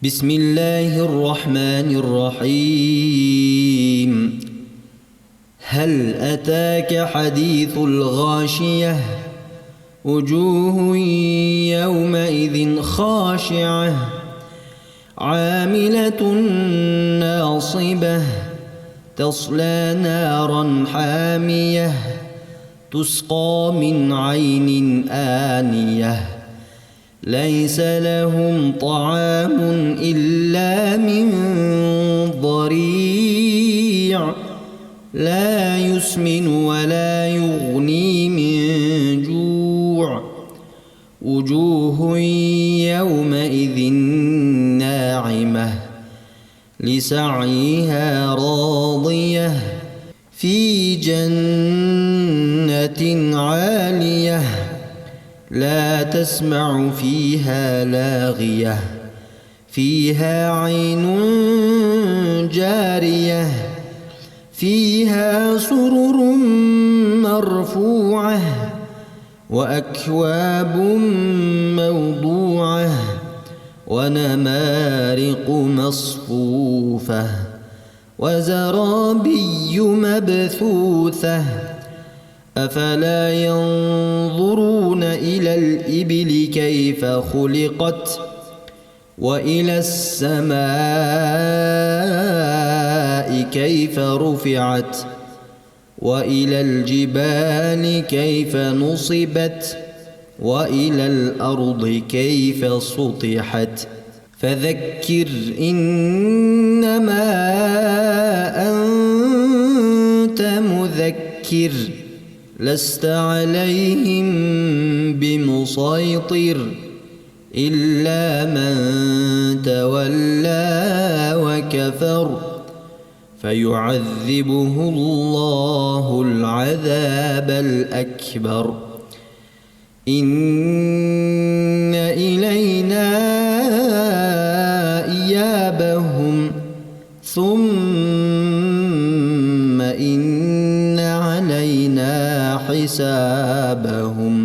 بسم الله الرحمن الرحيم. هل أتاك حديث الغاشية؟ وجوه يومئذ خاشعة عاملة ناصبة تصلى نارا حامية تسقى من عين آنية ليس لهم طعام إلا من ضريع لا يسمن ولا يغني من جوع وجوه يومئذ ناعمة لسعيها راضية في جنة عالية لا تسمع فيها لاغية فيها عين جارية فيها سرر مرفوعة وأكواب موضوعة ونمارق مصفوفة وزرابي مبثوثة أفلا ينظرون إلى الإبل كيف خلقت وإلى السماء كيف رفعت وإلى الجبال كيف نصبت وإلى الأرض كيف سطحت فذكر إنما أنت مذكر لست عليهم بمسيطر إلا من تولى وكفر فيعذبه الله العذاب الأكبر إن إلينا إيابهم ثم إن علينا حسابهم